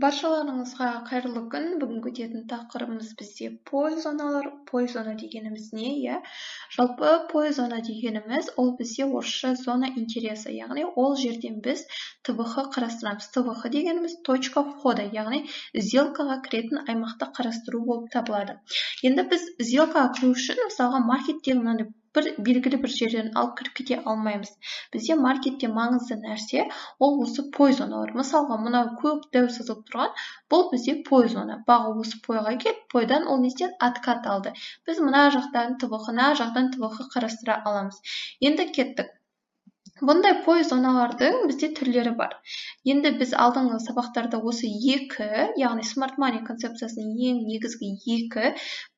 Баршаларыңызға қайырлы күн. Бүгінгі өтетін тақырыбымыз бізде пой-зоналар. Пой-зона дегеніміз не? Жалпы пой-зона дегеніміз ол бізде орысша зона интереса, яғни ол жерден біз ТВХ қарастырамыз. ТВХ дегеніміз точка входа, яғни сделкаға кіретін аймақты қарастыру болып табылады. Енді біз сделкаға кіру үшін мысалға маркеттегі мынандай белгілі бір жерден алып кіріп кете алмаймыз. Бізде маркетте маңызды нәрсе ол осы пой-зоналар. Мысалға, мынау көк дәу сызылып тұрған, бұл бізде пой-зона. Бағы осы пойға келіп, пойдан ол нестен откат алды. Біз мына жақтан ТВХ-на, жақтан ТВХ қарастыра аламыз. Енді кеттік. Бұндай пой-зоналардың бізде түрлері бар. Енді біз алдыңғы сабақтарда осы екі, яғни Smart Money концепциясының ең негізгі екі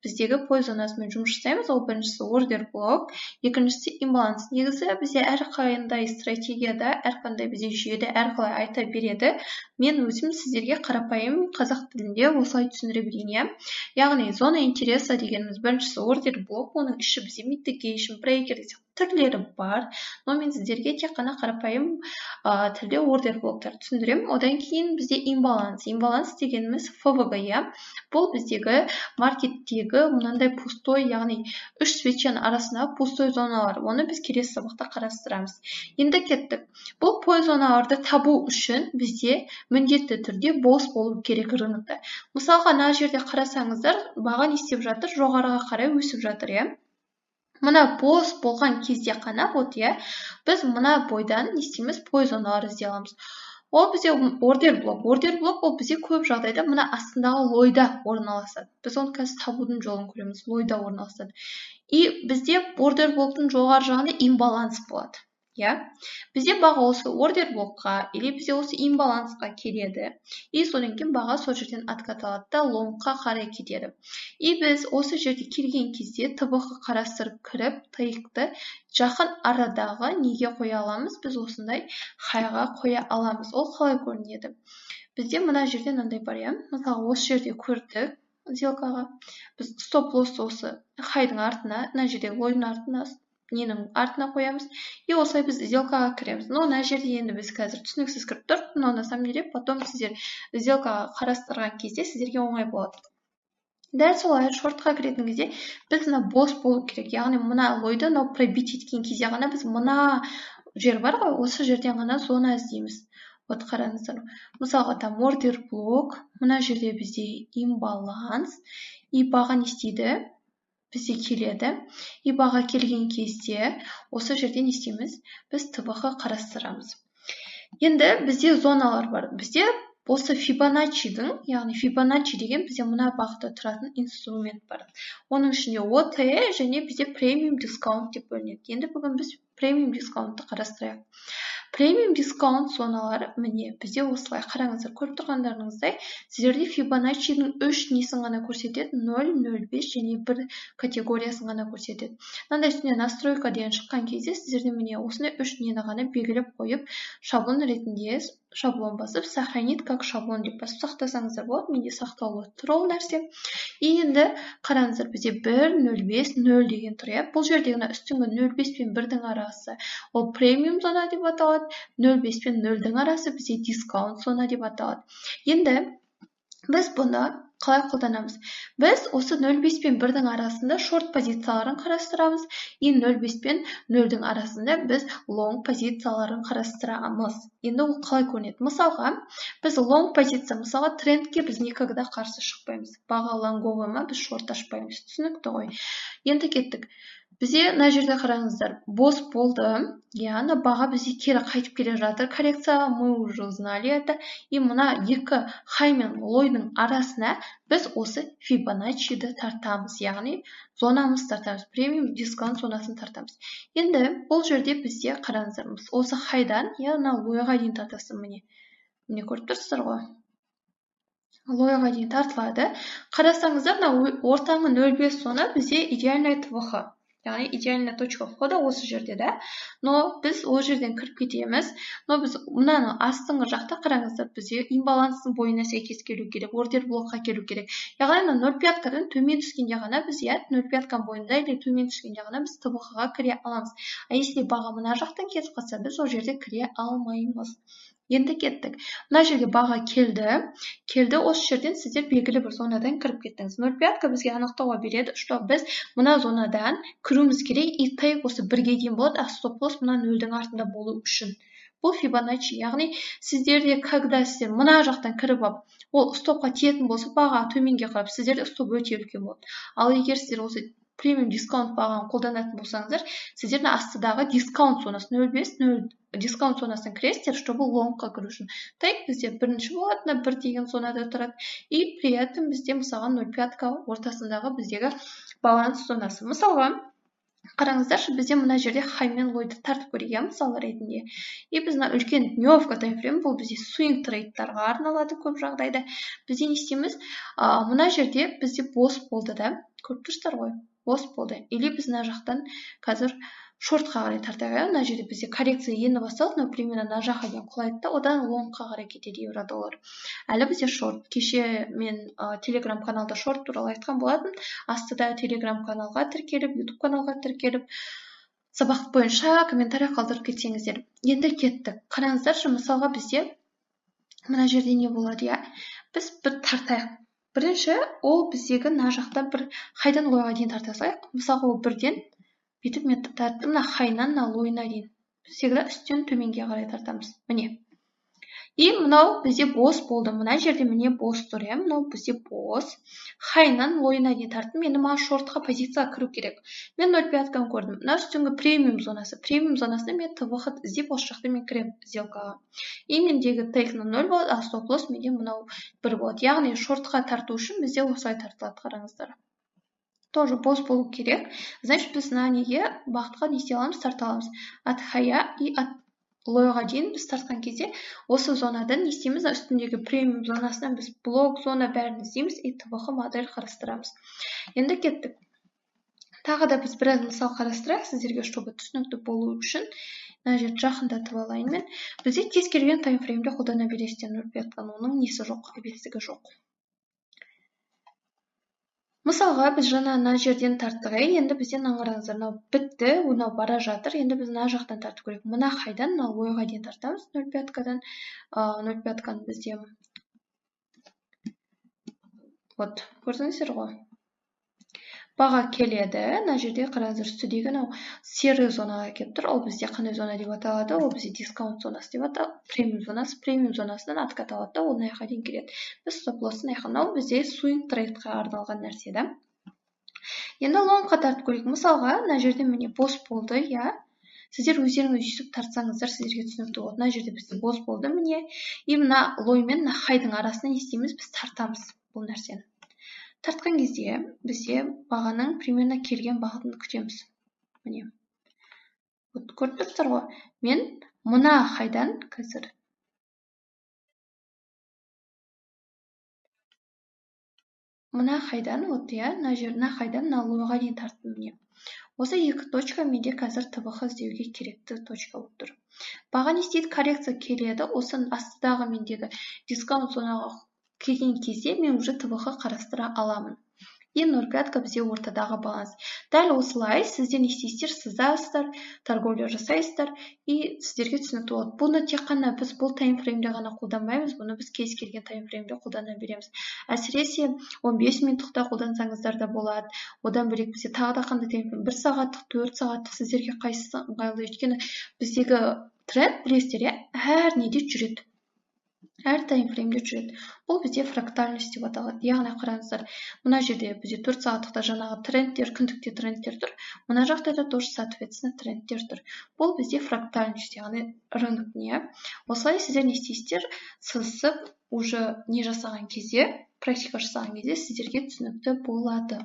біздегі пой-зонасымен жұмыс жасаймыз. Ол біріншісі ордер блок, екіншісі имбаланс. Негізі бізде әрқандай стратегияда, әрқандай бізде жүйеде әрқалай айта береді. Мен өзім сіздерге қарапайым қазақ тілінде осылай түсіндіре берейін. Яғни зона интереса дегеніміз біріншісі ордер блок, оның іші бізде mitigation, breaker түрлері бар, но мен сіздерге тек қана қарапайым тілде ордер блоктар түсіндіремін. Одан кейін бізде имбаланс. Имбаланс дегеніміз ФВГ, бұл біздегі маркеттегі мынандай пустой, яғни үш свечаның арасында пустой зоналар. Оны біз келесі сабақта қарастырамыз. Енді кеттік. Бұл пой-зоналарды табу үшін бізде міндетті түрде бос болу керек рынокта. Мысалға, ана жерде қарасаңыздар, баға не істеп жатыр, жоғарыға қарай өсіп жатыр, Мына бос болған кезде қана, біз мына бойдан не істейміз, пой-зоналар іздей аламыз. Ол бізде ордер блок. Ордер блок ол бізде көп жағдайда мына астындағы лойда орналасады. Біз оны қазір табудың жолын көреміз, лойда орналасады. И бізде ордер блоктың жоғары жағында имбаланс болады. Бізде баға осы ордер блокқа, или бізде осы имбалансқа келеді. И содан кейін баға сол жерден откат алады да лонгқа қарай кетеді. И біз осы жерде келген кезде ТВХ қарастырып кіріп, тайықты жақын арадағы неге қоя аламыз? Біз осындай хайға қоя аламыз. Ол қалай көрінеді? Бізде мына жерде мынандай бар, Мысалы, осы жерде көрдік сделкаға. Біз стоп-лосс осы хайдың артына, мына жерде лойдың артына, ненің артына қоямыз. И осылай біз сделкаға кіреміз. Но мына жерде енді біз қазір түсініксіз кіріп тұр. Но на самом деле потом сіздер сделкаға қарастырған кезде сіздерге оңай болады. Дәл солай шортқа кіретін кезде біз мына бос болу керек. Яғни мына лойды пробить еткен кезде ғана біз мына жер бар ғой, осы жерден ғана зона іздейміз. Вот қараңыздар. Мысалға, там ордер блок, мына жерде бізде имбаланс, и баға не істейді? Бізде келеді. И баға келген кезде осы жерден не істейміз? Біз ТВХ қарастырамыз. Енді бізде зоналар бар. Бізде осы Фибоначчидің, яғни Фибоначчи деген бізде мына бағытта тұратын инструмент бар. Оның ішінде ОТ және бізде премиум дискаунт деп бөлінеді. Енді бүгін біз премиум дискаунтты қарастырайық. Премиум дискаунт зоналар, міне, бізде осылай қараңыздар, көріп тұрғандарыңыздай, сіздерде Фибоначчидің 3 несін ғана көрсетеді, 0, 0,5 және 1 категориясын ғана көрсетеді. Мынандай үстіне настройка деген шыққан кезде сіздерде міне осындай 3 нені ғана белгілеп қойып, шаблон ретінде шаблон басып, сохранит как шаблон деп басып сақтасаңыздар болады. Менде сақтаулы тұр ол нәрсе. И енді қараңыздар, бізде 1, 0,5, 0 деген тұр. Бұл жердегі үстіңгі 0,5 пен 1-дің арасы ол премиум зона деп аталады. 0,5 пен 0-дің арасы бізде дискаунт зона деп аталады. Енді біз бұны қалай қолданамыз? Біз осы 0,5 пен 1-дің арасында шорт позицияларын қарастырамыз, и 0,5 пен 0-дің арасында біз лонг позицияларын қарастырамыз. Енді ол қалай көрінеді? Мысалға, біз лонг позиция, мысалға трендке біз никогда қарсы шықпаймыз. Баға лонговый ма, біз шорт ашпаймыз. Түсінікті ғой. Енді кеттік. Бізде мына жерде қараңыздар, бос болды, яғни баға бізде кері қайтып келе жатыр. Коррекцияға мы уже узнали это. И мына екі хай мен лойдың арасына біз осы Фибоначчиді тартамыз, яғни зонамыз тартамыз, премиум дискаунт зонасын тартамыз. Енді бұл жерде бізде қараңыздар, осы хайдан, яғни лойға дейін тартасың, міне көріп тұрсыздар ғой. Лойға дейін тартылады. Қарасаңыздар, ортаңғы 0,5 зона бізде идеальный ТВХ. Яғни идеальная точка входа осы жерде, да? Но біз ол жерден кіріп кетеміз. Но біз мынаны астыңғы жақта қараңыздар, бізде имбаланстың бойына сәйкес келу керек, ордер блокқа келу керек. Яғни 0,5-дан төмен түскенде ғана біз 0,5 бойында или төмен түскенде ғана біз ТВХ-ға кіре аламыз. А если баға мына жақтан кетіп қалса, біз ол жерде кіре алмаймыз. Енді кеттік. Мына жерге баға келді. Осы жерден сіздер белгілі бір зонадан кіріп кеттіңіз. 0,5 бізге анықтауға береді, что біз мына зонадан кіруіміз керек, и тейк осы 1-ге дейін болады, а стоп-лосс мына 0-дің артында болу үшін. Бұл Фибоначчи, яғни сіздерде, когда сіздер мына жақтан кіріп алып, ол стопқа тиетін болса, баға төменге қарап, сіздерде стоп өте үлкен болады. Ал егер сіздер осы премиум дискаунт бағаны қолданатын болсаңыздар, сіздердің астыдағы дискаунт зонасы 0,5 дискаунт зонасынан кіресіздер, чтобы лонгқа кіру үшін. Тейк бізде бірінші болады, 1 деген зонада тұрады. И при этом бізде мысалға 0,5 ортасындағы біздегі баланс зонасы. Мысалға, қараңыздаршы, бізде мына жерде хай мен лойды тартып көрейік, мысалы ретінде. И біз үлкен дневка таймфрейм, бұл бізде swing трейдтарға арналады көп жағдайда. Бізде не істейміз? Мына жерде бізде бос болды да, көріп тұрсыздар ғой, бос болды. Или біз мына жақтан қазір шортқа қарай тартайық. Мына жерде бізде коррекция енді басталды, но примерно мына жаққа дейін құлайды да, одан лонгқа қарай кетеді евро-доллар. Әлі бізде шорт. Кеше мен телеграм каналда шорт туралы айтқан болатын. Астыда телеграм каналға тіркеліп, YouTube каналға тіркеліп, сабақ бойынша комментарий қалдырып кетсеңіздер. Енді кеттік. Қараңыздаршы, мысалға бізде мына жерде не болады, я? Біз бір тартайық. Бірінші, ол біздегі мына жақта бір хайдан лойға дейін тартасайық. Мысалға, ол бірден бүйтіп мен тарттым, мына хайнан мына лойына дейін. Всегда үстен төменге қарай тартамыз. Міне. И мынау бізде бос болды. Мына жерде міне бос тұр, я? Мынау бізде бос. Хайнан лойына дейін тарттым. Енді мына шортқа позицияға кіру керек. Мен 0,5-ны көрдім. Мына үстіңгі премиум зонасы. Премиум зонасында мен выход іздеп, осы жақта мен кірем сделкаға. И мендегі тейкна 0 болады, а стоп-лосс менде мынау 1 болады. Яғни шортқа тарту үшін бізде осылай тартылады, қараңыздар. Тоже бос болу керек. Значит, біз мына неге бағытқа не істей аламыз, тарта аламыз. От хая и от лойға дейін біз тартқан кезде осы зонадан не істейміз, үстіндегі премиум зонасынан біз блок зона бәрін іздейміз и ТВХ модель қарастырамыз. Енді кеттік. Тағы да біз біраз мысал қарастырайық сіздерге, чтобы түсінікті болу үшін. Мына жерді жақындатып алайын мен. Бізде кез келген таймфреймде қолдана бересіздер 0,5-ны, оның несі жоқ, әбетсігі жоқ. Мысалға, біз жаңа мына жерден тарттық, енді бізден аңғараңыздар, мынау бітті, мынау бара жатыр, енді біз мына жақтан тартып көрейік. Мына хайдан мына лойға дейін тартамыз, 0,5-дан 0,5-ны бізде. Вот, көрдіңіздер ғой. Баға келеді, мына жерде қараңыздар, үстідегі серый зонаға келіп тұр. Ол бізде қандай зона деп аталады? Ол бізде дискаунт зонасы деп аталады. Премиум зонасы, премиум зонасынан откаталады да, ол мына дейін келеді. Біз стоп-лоссын ол бізде swing трейдқа арналған нәрсе да. Енді лонгқа тартып көрейік. Мысалға, мына жерде міне бос болды, я. Сіздер өздеріңіз үйсіп тартсаңыздар, сіздерге түсінікті болады. Мына жерде бізде бос болды, міне. И мына лой мен мына хайдың арасынан не істейміз? Біз тартамыз бұл нәрсені. Тартқан кезде бізде бағаның примерно келген бағытын күтеміз. Міне. Көріп тұрсыздар ғой. Мен мына хайдан қазір мына хайдан, вот я, мына жеріне хайдан мына лойға дейін тарттым міне. Осы екі точка менде қазір ТВХ іздеуге керекті точка болып тұр. Баға не істейді? Коррекция келеді. Осы астыдағы мендегі дискаунт зонаға келген кезде мен уже ТВХ қарастыра аламын. И 0,5 бізде ортадағы баланс. Дәл осылай сіздер не істейсіздер? Сызасыздар, торговля жасайсыздар и сіздерге түсінікті болады. Бұны тек қана біз бұл таймфреймде ғана қолданбаймыз, бұны біз кез келген таймфреймде қолдана береміз. Әсіресе 15 минуттықта қолдансаңыздар да болады. Одан бөлек бізде тағы да қандай таймфрейм? 1 сағаттық, 4 сағаттық сіздерге қайсысы ыңғайлы? Өйткені біздегі тренд, білесіздер, әр неде жүреді. Әр таймфреймде жүреді. Бұл бізде фрактальность деп аталады. Яғни қараңыздар, мына жерде бізде 4 сағаттықта жаңағы трендтер, күндікте трендтер тұр. Мына жақта да тоже соответственно трендтер тұр. Бұл бізде фрактальность, яғни рынок не. Осылай сіздер не істейсіздер? Сызып уже не жасаған кезде, практика жасаған кезде сіздерге түсінікті болады.